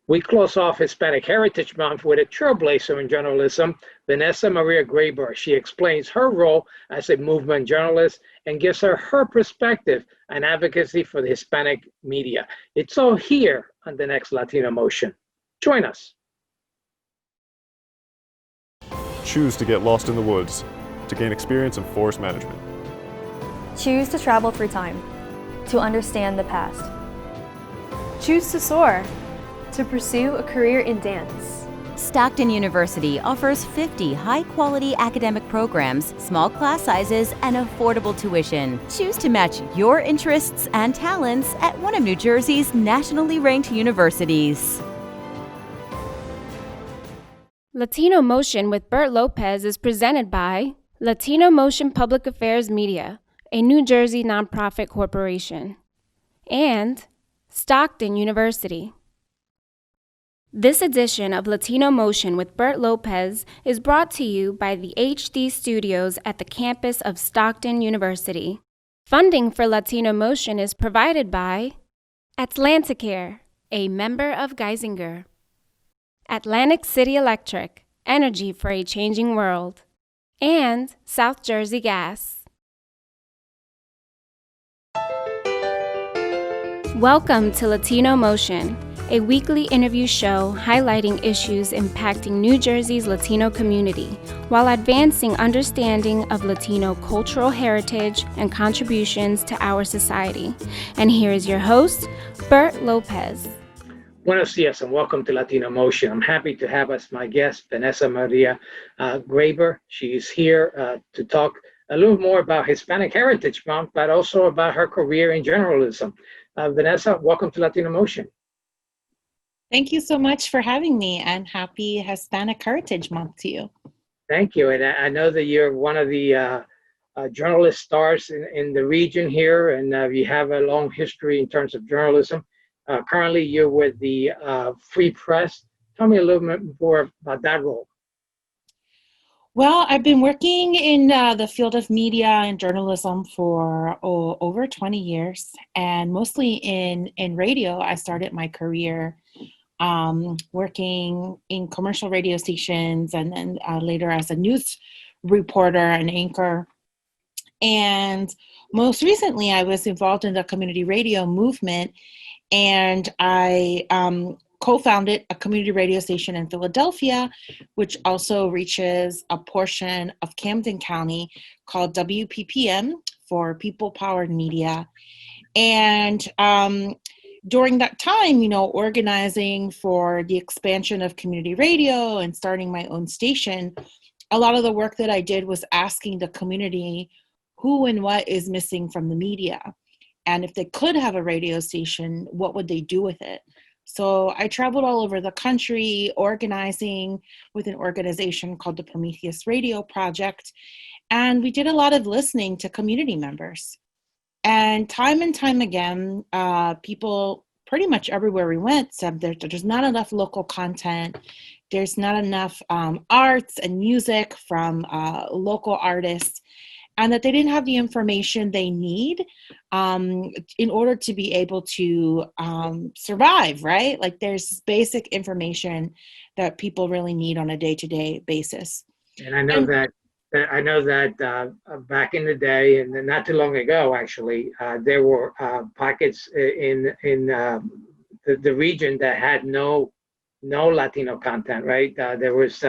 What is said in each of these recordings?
We close off Hispanic Heritage Month with a trailblazer in journalism, Vanessa Maria Graber. She explains her role as a movement journalist and gives her perspective on advocacy for the Hispanic media. It's all here on the next Latino Motion. Join us. Choose to get lost in the woods to gain experience in forest management. Choose to travel through time to understand the past. Choose to soar to pursue a career in dance. Stockton University offers 50 high-quality academic programs, small class sizes, and affordable tuition. Choose to match your interests and talents at one of New Jersey's nationally ranked universities. Latino Motion with Bert Lopez is presented by Latino Motion Public Affairs Media, a New Jersey nonprofit corporation, and Stockton University. This edition of Latino Motion with Bert Lopez is brought to you by the HD Studios at the campus of Stockton University. Funding for Latino Motion is provided by AtlantiCare, a member of Geisinger. Atlantic City Electric, energy for a changing world, and South Jersey Gas. Welcome to Latino Motion, a weekly interview show highlighting issues impacting New Jersey's Latino community while advancing understanding of Latino cultural heritage and contributions to our society. And here is your host, Bert Lopez. Buenos dias and welcome to Latino Motion. I'm happy to have as my guest Vanessa Maria Graber. She's here to talk a little more about Hispanic Heritage Month, but also about her career in journalism. Vanessa, welcome to Latino Motion. Thank you so much for having me, and happy Hispanic Heritage Month to you. Thank you. And I know that you're one of the journalist stars in the region here, and you have a long history in terms of journalism. Currently, you're with the Free Press. Tell me a little bit more about that role. Well, I've been working in the field of media and journalism for over 20 years, and mostly in radio. I started my career working in commercial radio stations, and then later as a news reporter and anchor. And most recently, I was involved in the community radio movement, and I co-founded a community radio station in Philadelphia, which also reaches a portion of Camden County called WPPM, for People Powered Media. And during that time, organizing for the expansion of community radio and starting my own station, a lot of the work that I did was asking the community who and what is missing from the media. And if they could have a radio station, what would they do with it? So I traveled all over the country organizing with an organization called the Prometheus Radio Project. And we did a lot of listening to community members. And time again, people pretty much everywhere we went said there's not enough local content. There's not enough arts and music from local artists, and that they didn't have the information they need in order to be able to survive, right? Like there's basic information that people really need on a day-to-day basis. And I know that back in the day, and not too long ago, actually, there were pockets in the region that had no Latino content, right? There was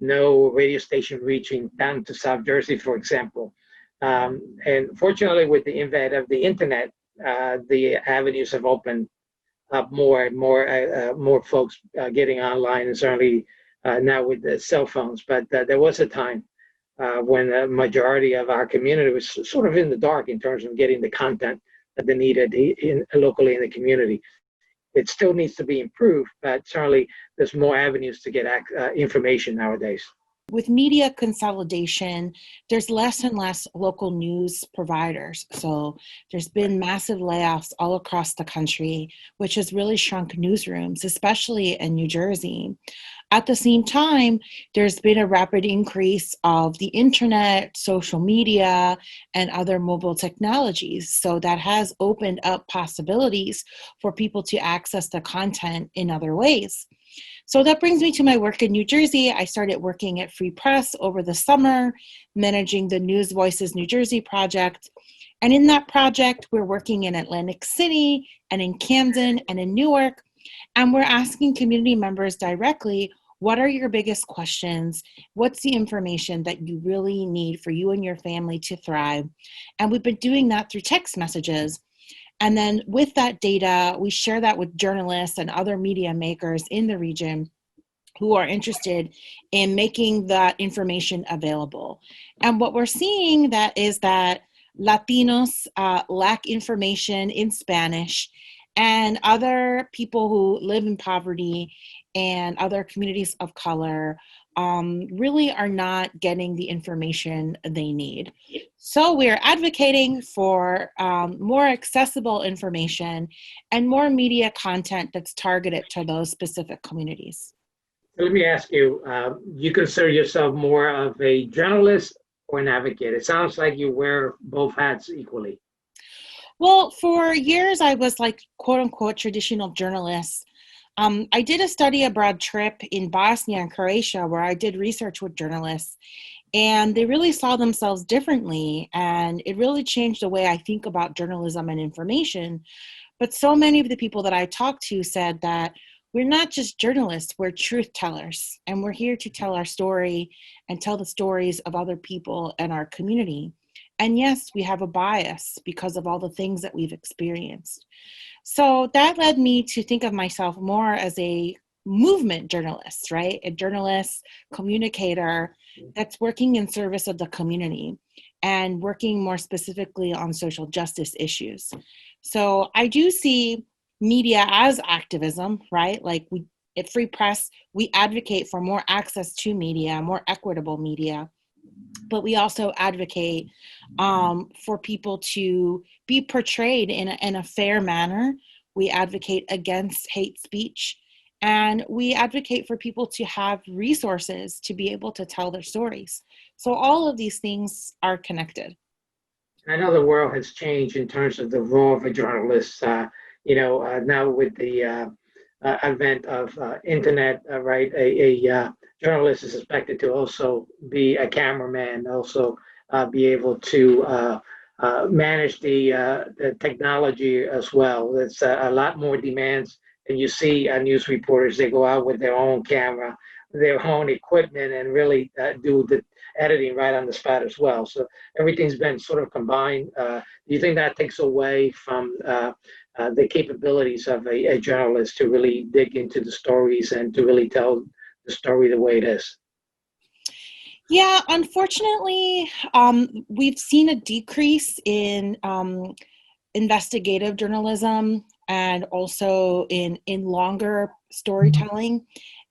no radio station reaching down to South Jersey, for example. And fortunately, with the invent of the internet, the avenues have opened up more and more folks getting online, and certainly now with the cell phones. But there was a time when the majority of our community was sort of in the dark in terms of getting the content that they needed locally in the community. It still needs to be improved, but certainly there's more avenues to get information nowadays. With media consolidation, there's less and less local news providers. So there's been massive layoffs all across the country, which has really shrunk newsrooms, especially in New Jersey. At the same time, there's been a rapid increase of the internet, social media, and other mobile technologies. So that has opened up possibilities for people to access the content in other ways. So that brings me to my work in New Jersey. I started working at Free Press over the summer, managing the News Voices New Jersey project. And in that project, we're working in Atlantic City and in Camden and in Newark. And we're asking community members directly, what are your biggest questions? What's the information that you really need for you and your family to thrive? And we've been doing that through text messages. And then with that data, we share that with journalists and other media makers in the region who are interested in making that information available. And what we're seeing that is that Latinos lack information in Spanish, and other people who live in poverty and other communities of color really are not getting the information they need. So we're advocating for more accessible information and more media content that's targeted to those specific communities. Let me ask you, you consider yourself more of a journalist or an advocate? It sounds like you wear both hats equally. Well, for years, I was like, quote unquote, traditional journalist. I did a study abroad trip in Bosnia and Croatia where I did research with journalists, and they really saw themselves differently. And it really changed the way I think about journalism and information. But so many of the people that I talked to said that we're not just journalists, we're truth tellers. And we're here to tell our story and tell the stories of other people in our community. And yes, we have a bias because of all the things that we've experienced. So that led me to think of myself more as a movement journalist, right? A journalist, communicator that's working in service of the community and working more specifically on social justice issues. So I do see media as activism, right? Like we at Free Press, we advocate for more access to media, more equitable media. But we also advocate for people to be portrayed in a fair manner. We advocate against hate speech, and we advocate for people to have resources to be able to tell their stories. So all of these things are connected. I know the world has changed in terms of the role of a journalist. Now with the advent of internet, right? A journalist is expected to also be a cameraman, also be able to manage the technology as well. It's a lot more demands, and you see news reporters, they go out with their own camera, their own equipment, and really do the editing right on the spot as well. So everything's been sort of combined. Do you think that takes away from the capabilities of a journalist to really dig into the stories and to really tell the story the way it is? Yeah, unfortunately, we've seen a decrease in investigative journalism and also in longer storytelling,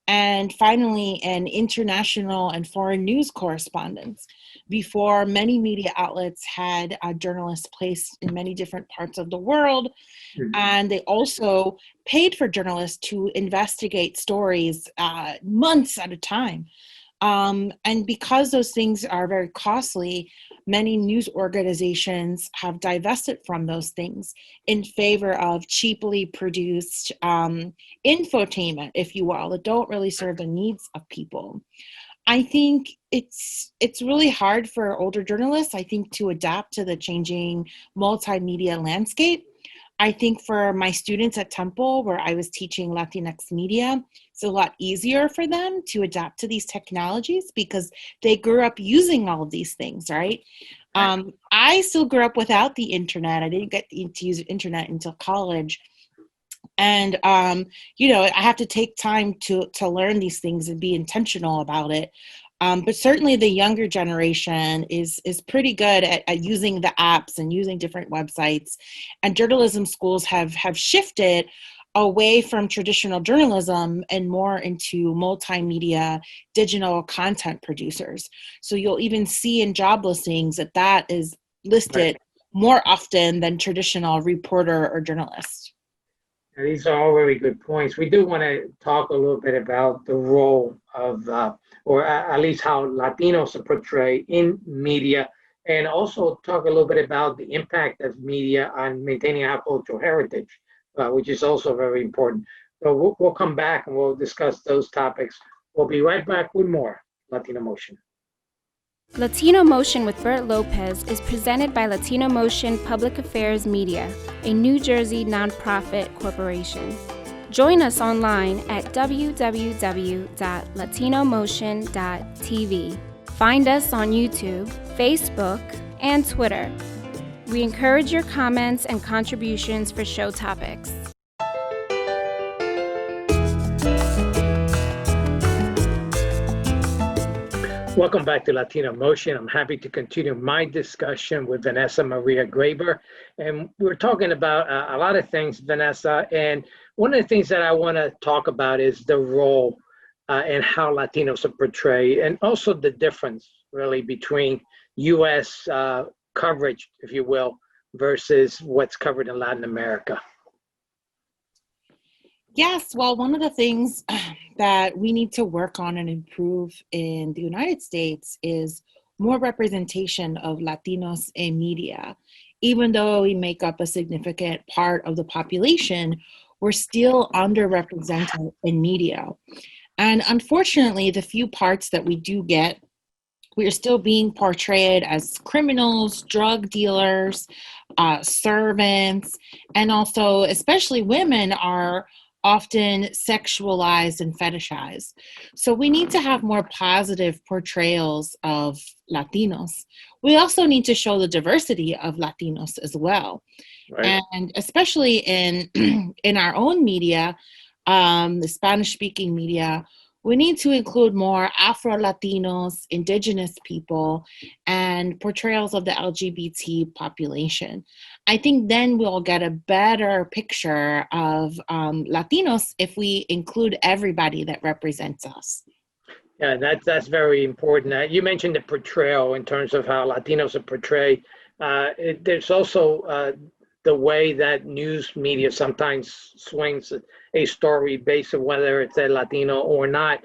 and finally in international and foreign news correspondence. Before, many media outlets had journalists placed in many different parts of the world, and they also paid for journalists to investigate stories months at a time. And because those things are very costly, many news organizations have divested from those things in favor of cheaply produced infotainment, if you will, that don't really serve the needs of people. I think it's really hard for older journalists, I think, to adapt to the changing multimedia landscape. I think for my students at Temple, where I was teaching Latinx media, it's a lot easier for them to adapt to these technologies because they grew up using all of these things, right? I still grew up without the internet. I didn't get to use the internet until college. And, I have to take time to learn these things and be intentional about it. But certainly the younger generation is pretty good at using the apps and using different websites. And journalism schools have shifted away from traditional journalism and more into multimedia digital content producers. So you'll even see in job listings that is listed more often than traditional reporter or journalist. And these are all very good points. We do want to talk a little bit about the role of, or at least how Latinos are portrayed in media, and also talk a little bit about the impact of media on maintaining our cultural heritage, which is also very important. So we'll come back and we'll discuss those topics. We'll be right back with more Latino Motion. Latino Motion with Bert Lopez is presented by Latino Motion Public Affairs Media, a New Jersey nonprofit corporation. Join us online at www.latinomotion.tv. Find us on YouTube, Facebook, and Twitter. We encourage your comments and contributions for show topics. Welcome back to Latino Motion. I'm happy to continue my discussion with Vanessa Maria Graber. And we're talking about a lot of things, Vanessa. And one of the things that I want to talk about is the role and how Latinos are portrayed, and also the difference really between U.S. Coverage, if you will, versus what's covered in Latin America. Yes, well, one of the things that we need to work on and improve in the United States is more representation of Latinos in media. Even though we make up a significant part of the population, we're still underrepresented in media. And unfortunately, the few parts that we do get, we're still being portrayed as criminals, drug dealers, servants, and also, especially women, are often sexualized and fetishized. So we need to have more positive portrayals of Latinos. We also need to show the diversity of Latinos as well. Right. And especially in in our own media, the Spanish-speaking media, we need to include more Afro-Latinos, indigenous people, and portrayals of the LGBT population. I think then we'll get a better picture of Latinos if we include everybody that represents us. Yeah, that's very important. You mentioned the portrayal in terms of how Latinos are portrayed. There's also the way that news media sometimes swings a story based on whether it's a Latino or not.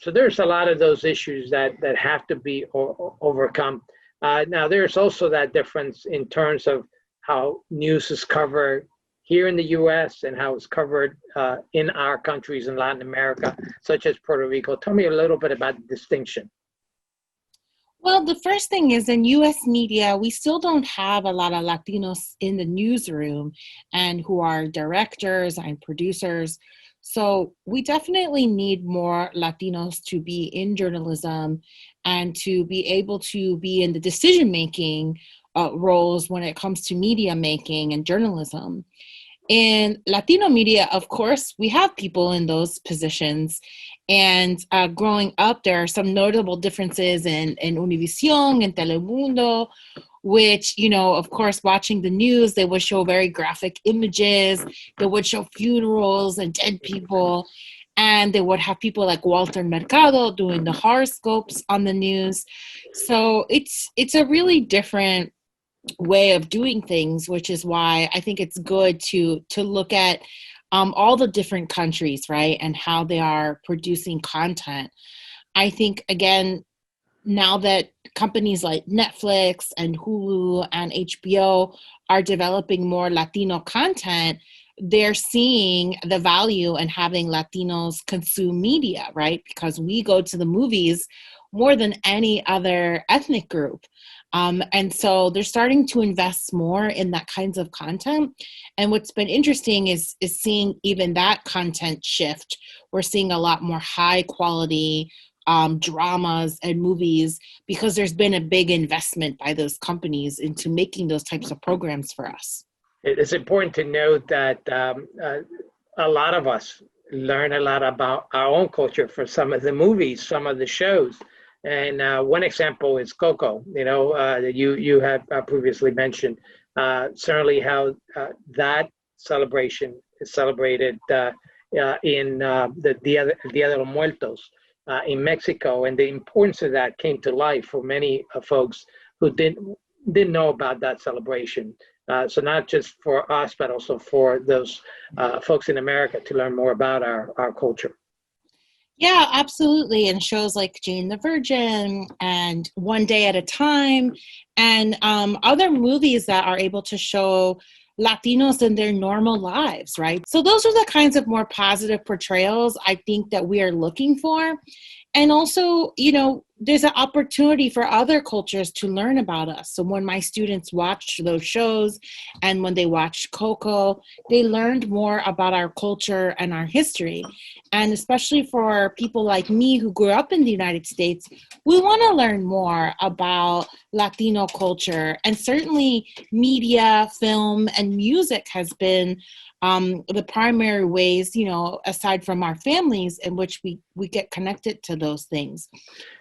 So there's a lot of those issues that have to be overcome. Now, there's also that difference in terms of how news is covered here in the U.S. and how it's covered in our countries in Latin America, such as Puerto Rico. Tell me a little bit about the distinction. Well, the first thing is in U.S. media, we still don't have a lot of Latinos in the newsroom and who are directors and producers. So we definitely need more Latinos to be in journalism and to be able to be in the decision-making roles when it comes to media making and journalism. In Latino media, of course, we have people in those positions. And growing up, there are some notable differences in Univision and Telemundo, which, you know, of course, watching the news, they would show very graphic images. They would show funerals and dead people. And they would have people like Walter Mercado doing the horoscopes on the news. So it's a really different way of doing things, which is why I think it's good to look at all the different countries, right, and how they are producing content. I think, again, now that companies like Netflix and Hulu and HBO are developing more Latino content, they're seeing the value in having Latinos consume media, right? Because we go to the movies more than any other ethnic group. And so they're starting to invest more in that kinds of content. And what's been interesting is seeing even that content shift. We're seeing a lot more high quality dramas and movies because there's been a big investment by those companies into making those types of programs for us. It's important to note that a lot of us learn a lot about our own culture for some of the movies, some of the shows. And one example is Coco, you know, that you have previously mentioned. Certainly how that celebration is celebrated in the Dia de los Muertos in Mexico. And the importance of that came to life for many folks who didn't know about that celebration. So not just for us, but also for those folks in America to learn more about our culture. Yeah, absolutely. And shows like Jane the Virgin and One Day at a Time and other movies that are able to show Latinos in their normal lives, right? So those are the kinds of more positive portrayals I think that we are looking for. And also, there's an opportunity for other cultures to learn about us. So when my students watched those shows and when they watched Coco, they learned more about our culture and our history. And especially for people like me who grew up in the United States, we want to learn more about Latino culture. And certainly media, film, and music has been the primary ways, aside from our families, in which we get connected to those things.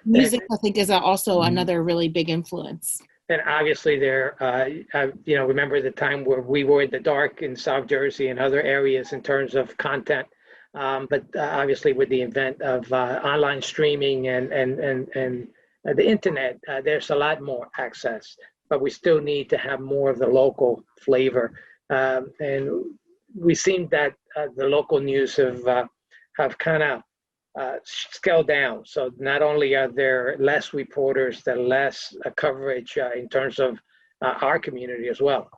Music, I think, is also another really big influence. And obviously remember the time where we were in the dark in South Jersey and other areas in terms of content. But obviously with the advent of online streaming and the internet, there's a lot more access, but we still need to have more of the local flavor. And we seem that the local news have kind of scaled down. So not only are there less reporters, there less coverage in terms of our community as well.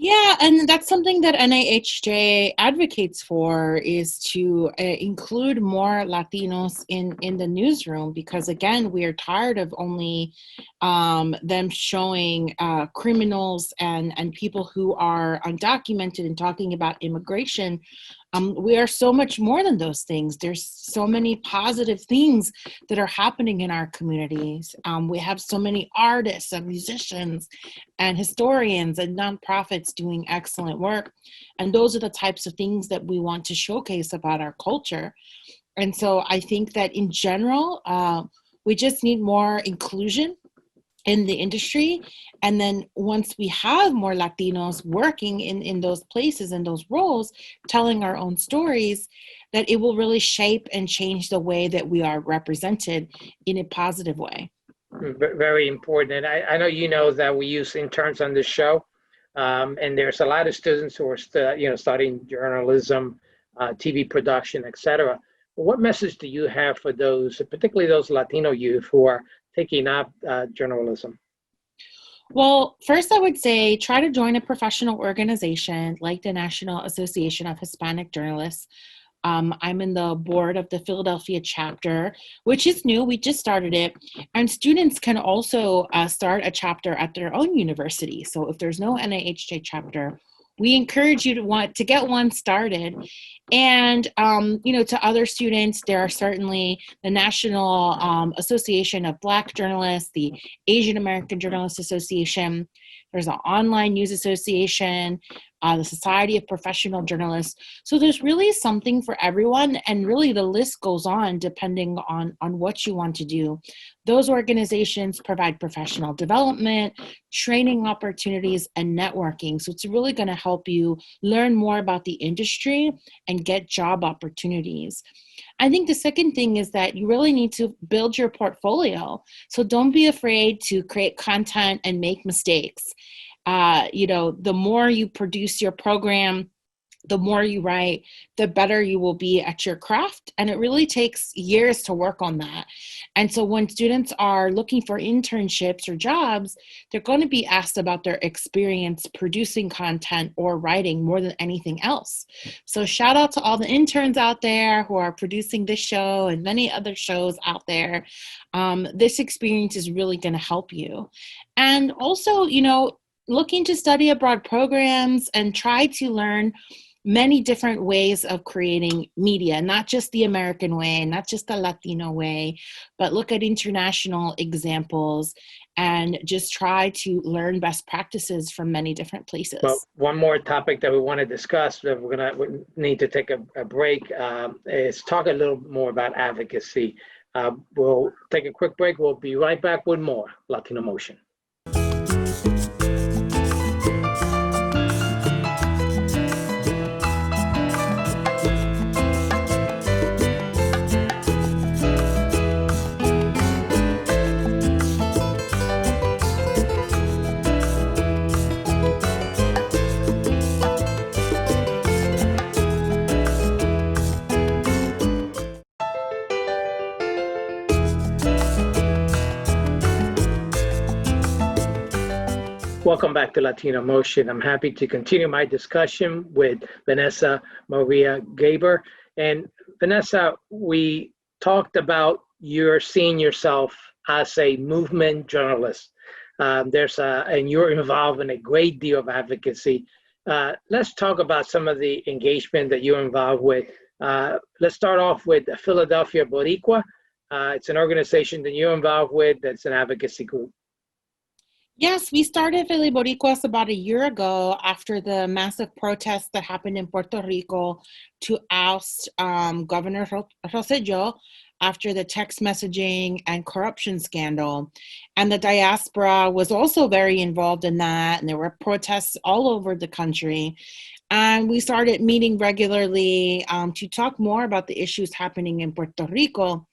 Yeah, and that's something that NIHJ advocates for, is to include more Latinos in the newsroom, because again, we are tired of only them showing criminals and people who are undocumented and talking about immigration. We are so much more than those things. There's so many positive things that are happening in our communities. We have so many artists and musicians and historians and nonprofits doing excellent work. And those are the types of things that we want to showcase about our culture. And so I think that in general, we just need more inclusion in the industry. And then once we have more Latinos working in those places and those roles, telling our own stories, that it will really shape and change the way that we are represented in a positive way. Very important. And I know that we use interns on this show, and there's a lot of students who are studying journalism, TV production, etc. What message do you have for those, particularly those Latino youth who are taking up journalism? Well, first I would say try to join a professional organization like the National Association of Hispanic Journalists. I'm in the board of the Philadelphia chapter, which is new. We just started it. And students can also start a chapter at their own university. So if there's no NIHJ chapter, we encourage you to get one started. And, to other students, there are certainly the National Association of Black Journalists, the Asian American Journalists Association. There's an online news association, the Society of Professional Journalists. So there's really something for everyone. And really the list goes on depending on what you want to do. Those organizations provide professional development, training opportunities, and networking. So it's really going to help you learn more about the industry and get job opportunities. I think the second thing is that you really need to build your portfolio. So don't be afraid to create content and make mistakes. The more you produce your program, the more you write, the better you will be at your craft. And it really takes years to work on that. And so when students are looking for internships or jobs, they're going to be asked about their experience producing content or writing more than anything else. So shout out to all the interns out there who are producing this show and many other shows out there. This experience is really going to help you. And also, looking to study abroad programs and try to learn many different ways of creating media, not just the American way, not just the Latino way, but look at international examples and just try to learn best practices from many different places. Well, one more topic that we want to discuss that we need to take a break is talk a little more about advocacy. We'll take a quick break. We'll be right back with more Latino Motion. Welcome back to Latino Motion. I'm happy to continue my discussion with Vanessa Maria Gaber. And Vanessa, we talked about you're seeing yourself as a movement journalist. And you're involved in a great deal of advocacy. Let's talk about some of the engagement that you're involved with. Let's start off with Philadelphia Boricua. It's an organization that you're involved with that's an advocacy group. Yes, we started Philly Boricuas about a year ago after the massive protests that happened in Puerto Rico to oust Governor Rosselló after the text messaging and corruption scandal. And the diaspora was also very involved in that, and there were protests all over the country. And we started meeting regularly to talk more about the issues happening in Puerto Rico.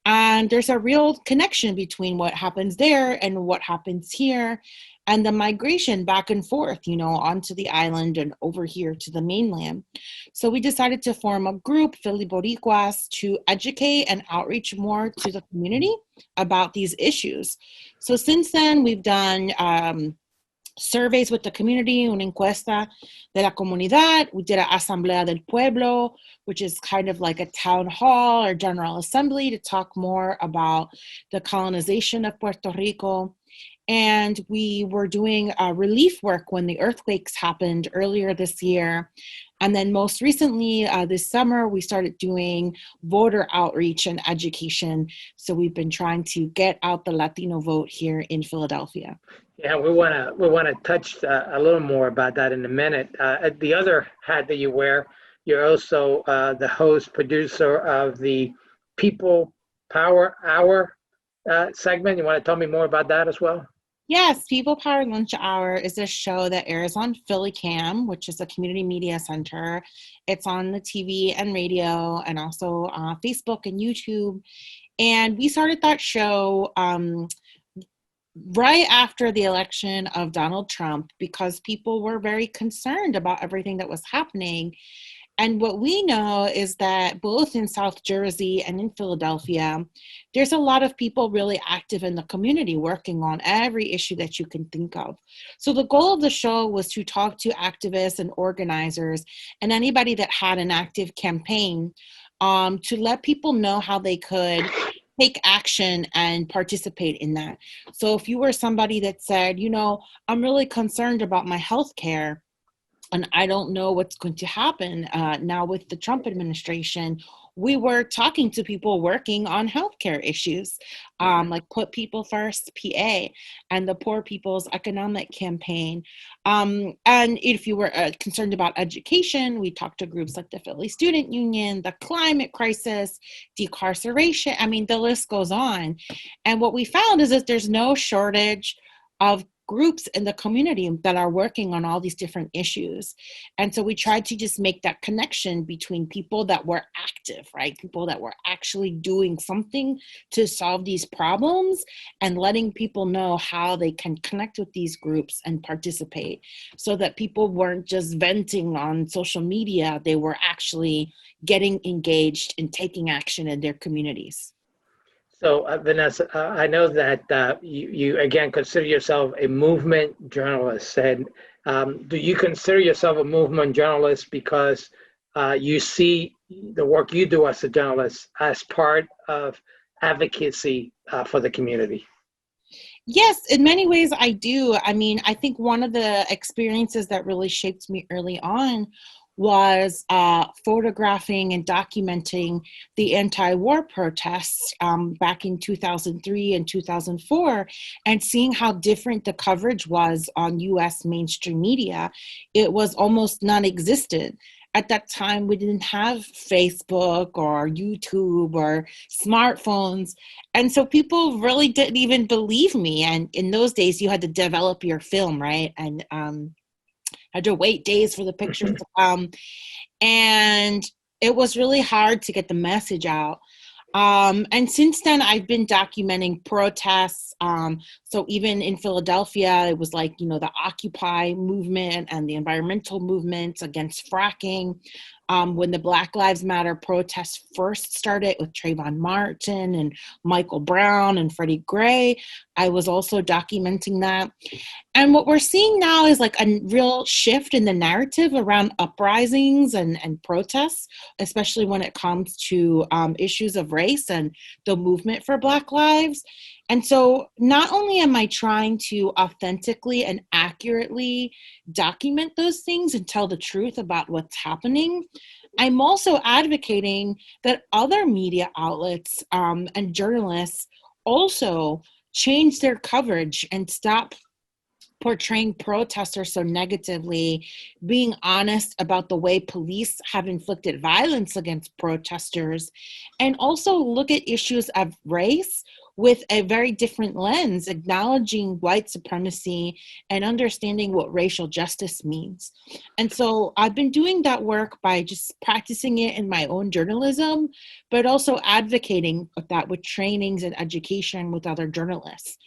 And there's a real connection between what happens there and what happens here, and the migration back and forth, onto the island and over here to the mainland. So we decided to form a group, Philly Boricuas, to educate and outreach more to the community about these issues. So since then, we've done surveys with the community, una encuesta de la comunidad. We did an Asamblea del Pueblo, which is kind of like a town hall or general assembly to talk more about the colonization of Puerto Rico. And we were doing relief work when the earthquakes happened earlier this year. And then most recently, this summer, we started doing voter outreach and education. So we've been trying to get out the Latino vote here in Philadelphia. Yeah, we want to touch a little more about that in a minute. The other hat that you wear, you're also the host, producer of the People Power Hour segment. You want to tell me more about that as well? Yes, People Power Lunch Hour is a show that airs on Philly Cam, which is a community media center. It's on the TV and radio and also Facebook and YouTube. And we started that show right after the election of Donald Trump because people were very concerned about everything that was happening. And what we know is that both in South Jersey and in Philadelphia, there's a lot of people really active in the community working on every issue that you can think of. So the goal of the show was to talk to activists and organizers and anybody that had an active campaign to let people know how they could take action and participate in that. So if you were somebody that said, I'm really concerned about my health care, and I don't know what's going to happen now with the Trump administration, we were talking to people working on healthcare issues, like Put People First PA and the Poor People's Economic Campaign. And if you were concerned about education, we talked to groups like the Philly Student Union, the climate crisis, decarceration. I mean, the list goes on. And what we found is that there's no shortage of groups in the community that are working on all these different issues. And so we tried to just make that connection between people that were active, right? People that were actually doing something to solve these problems and letting people know how they can connect with these groups and participate so that people weren't just venting on social media. They were actually getting engaged and taking action in their communities. So, Vanessa, I know that you again consider yourself a movement journalist. And do you consider yourself a movement journalist because you see the work you do as a journalist as part of advocacy for the community? Yes, in many ways I do. I mean, I think one of the experiences that really shaped me early on was photographing and documenting the anti-war protests back in 2003 and 2004, and seeing how different the coverage was on U.S. mainstream media. It was almost non-existent. At that time, we didn't have Facebook or YouTube or smartphones. And so people really didn't even believe me. And in those days, you had to develop your film, right? And had to wait days for the pictures to come. And it was really hard to get the message out. And since then, I've been documenting protests So even in Philadelphia, it was like, the Occupy movement and the environmental movements against fracking. When the Black Lives Matter protests first started with Trayvon Martin and Michael Brown and Freddie Gray, I was also documenting that. And what we're seeing now is like a real shift in the narrative around uprisings and protests, especially when it comes to issues of race and the movement for Black lives. And so not only am I trying to authentically and accurately document those things and tell the truth about what's happening, I'm also advocating that other media outlets and journalists also change their coverage and stop portraying protesters so negatively, being honest about the way police have inflicted violence against protesters, and also look at issues of race with a very different lens, acknowledging white supremacy and understanding what racial justice means. And so I've been doing that work by just practicing it in my own journalism, but also advocating that with trainings and education with other journalists.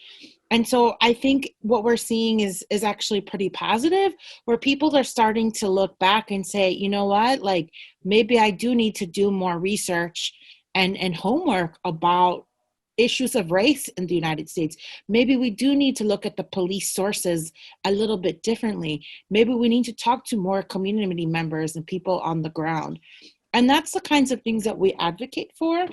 And so I think what we're seeing is actually pretty positive, where people are starting to look back and say, you know what, like maybe I do need to do more research and homework about issues of race in the United States. Maybe we do need to look at the police sources a little bit differently. Maybe we need to talk to more community members and people on the ground. And that's the kinds of things that we advocate for.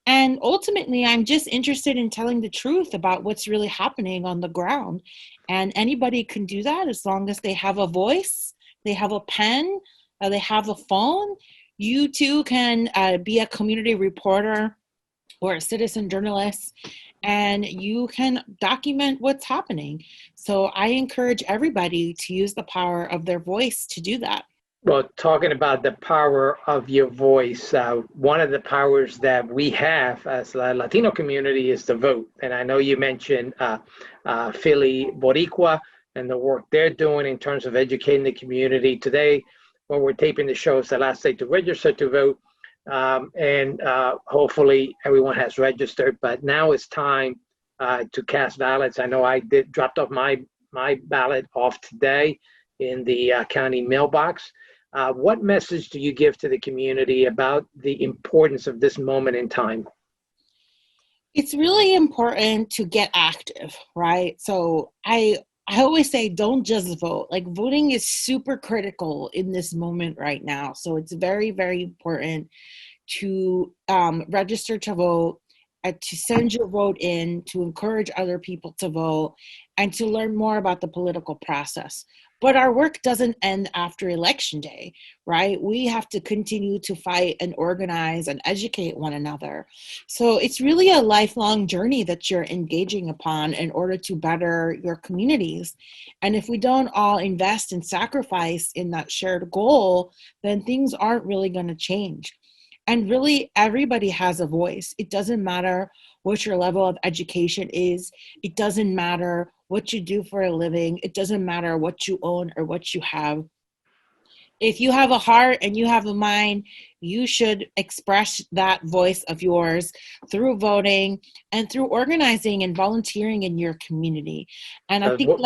And ultimately, I'm just interested in telling the truth about what's really happening on the ground. And anybody can do that as long as they have a voice, they have a pen, they have a phone. You too can be a community reporter or a citizen journalist, and you can document what's happening. So I encourage everybody to use the power of their voice to do that. Well, talking about the power of your voice, one of the powers that we have as the Latino community is to vote. And I know you mentioned Philly Boricua and the work they're doing in terms of educating the community. Today, when we're taping the show, it's the last day to register to vote. And hopefully everyone has registered, but now it's time to cast ballots. I know I dropped off my ballot off today in the county mailbox. What message do you give to the community about the importance of this moment in time? It's really important to get active, right? So I always say, don't just vote. Like, voting is super critical in this moment right now. So it's very, very important to register to vote, to send your vote in, to encourage other people to vote, and to learn more about the political process. But our work doesn't end after Election Day, right? We have to continue to fight and organize and educate one another. So it's really a lifelong journey that you're engaging upon in order to better your communities. And if we don't all invest and sacrifice in that shared goal, then things aren't really going to change. And really, everybody has a voice. It doesn't matter what your level of education is. It doesn't matter what you do for a living. It doesn't matter what you own or what you have. If you have a heart and you have a mind, you should express that voice of yours through voting and through organizing and volunteering in your community. And I think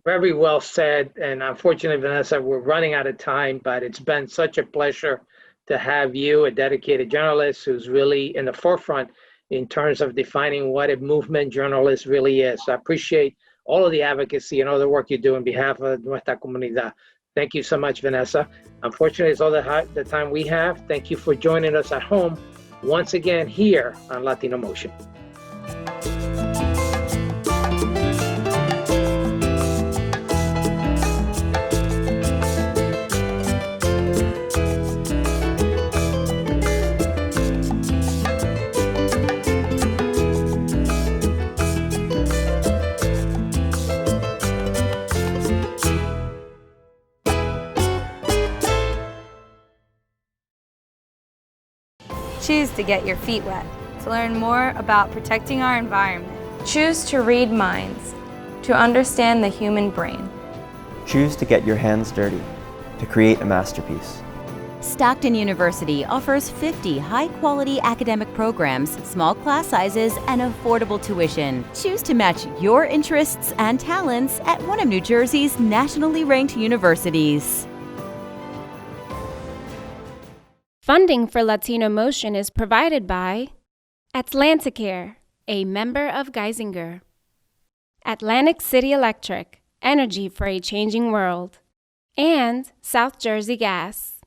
very well said. And unfortunately, Vanessa, we're running out of time, but it's been such a pleasure to have you, a dedicated journalist who's really in the forefront in terms of defining what a movement journalist really is. So I appreciate all of the advocacy and all the work you do on behalf of nuestra comunidad. Thank you so much, Vanessa. Unfortunately, it's all the time we have. Thank you for joining us at home once again here on Latino Motion. Choose to get your feet wet, to learn more about protecting our environment. Choose to read minds, to understand the human brain. Choose to get your hands dirty, to create a masterpiece. Stockton University offers 50 high-quality academic programs, small class sizes, and affordable tuition. Choose to match your interests and talents at one of New Jersey's nationally ranked universities. Funding for Latino Motion is provided by AtlantiCare, a member of Geisinger. Atlantic City Electric, energy for a changing world. And South Jersey Gas.